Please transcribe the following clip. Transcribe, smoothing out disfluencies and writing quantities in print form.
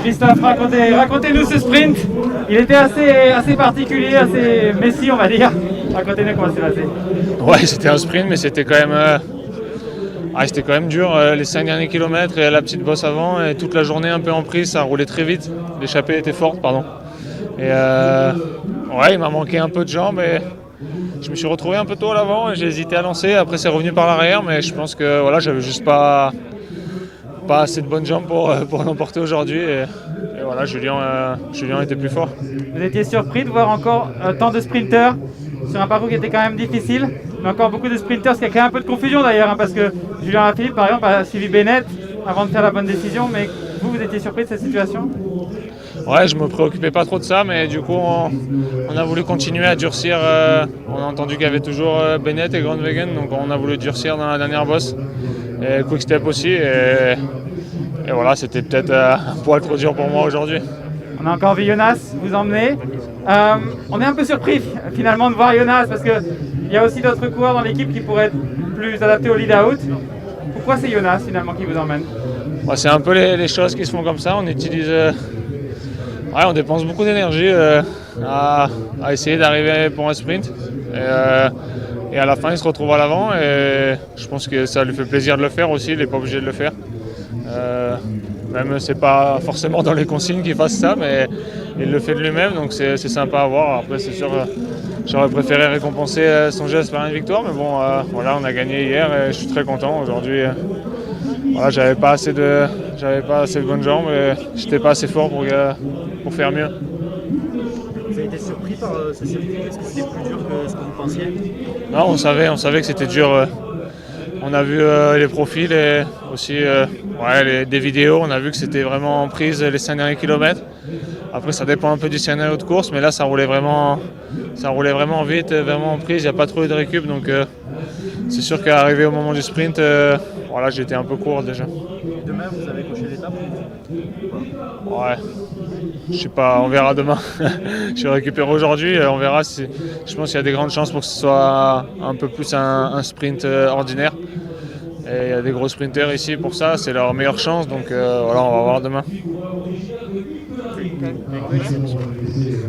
Christophe, racontez-nous ce sprint. Il était assez particulier, assez Messi, on va dire. Racontez-nous comment c'est passé. Ouais, c'était un sprint, mais c'était quand même dur. Les 5 derniers kilomètres et la petite bosse avant, et toute la journée un peu en prise, ça roulait très vite. L'échappée était forte, pardon. Et ouais, il m'a manqué un peu de jambes et je me suis retrouvé un peu tôt à l'avant et j'ai hésité à lancer. Après, c'est revenu par l'arrière, mais je pense que voilà, j'avais juste pas assez de bonnes jambes pour l'emporter aujourd'hui. Et voilà, Julien était plus fort. Vous étiez surpris de voir encore tant de sprinteurs sur un parcours qui était quand même difficile, mais encore beaucoup de sprinteurs, ce qui a créé un peu de confusion d'ailleurs, hein, parce que Julien Alaphilippe, par exemple, a suivi Bennett avant de faire la bonne décision, mais vous étiez surpris de cette situation? Ouais, je me préoccupais pas trop de ça, mais du coup, on a voulu continuer à durcir. On a entendu qu'il y avait toujours Bennett et Groenewegen, donc on a voulu durcir dans la dernière bosse. Et Quick-Step aussi, et voilà, c'était peut-être un poil trop dur pour moi aujourd'hui. On a encore vu Jonas vous emmener. On est un peu surpris finalement de voir Jonas, parce qu'il y a aussi d'autres coureurs dans l'équipe qui pourraient être plus adaptés au lead-out. Pourquoi c'est Jonas finalement qui vous emmène? Ouais, c'est un peu les choses qui se font comme ça. On dépense beaucoup d'énergie à essayer d'arriver pour un sprint. Et à la fin, il se retrouve à l'avant. Et je pense que ça lui fait plaisir de le faire aussi. Il n'est pas obligé de le faire. Même c'est pas forcément dans les consignes qu'il fasse ça, mais il le fait de lui-même. Donc c'est sympa à voir. Après, c'est sûr, j'aurais préféré récompenser son geste par une victoire. Mais bon, voilà, on a gagné hier et je suis très content. Aujourd'hui, voilà, j'avais pas assez de bonnes jambes et j'étais pas assez fort pour faire mieux. Vous avez été surpris par ce circuit? Est-ce que c'était plus dur que ce que vous pensiez? Non, on savait que c'était dur. On a vu les profils et aussi des vidéos. On a vu que c'était vraiment en prise les 5 derniers kilomètres. Après, ça dépend un peu du scénario de course, mais là, ça roulait vraiment vite, vraiment en prise. Il n'y a pas trop eu de récup, donc c'est sûr qu'arrivé au moment du sprint, j'étais un peu court déjà. Demain, vous avez coché l'étape? Ouais, je sais pas, on verra demain. Je suis récupéré aujourd'hui, on verra. Je pense qu'il y a des grandes chances pour que ce soit un peu plus un sprint ordinaire. Et il y a des gros sprinters ici pour ça, c'est leur meilleure chance, donc on va voir demain.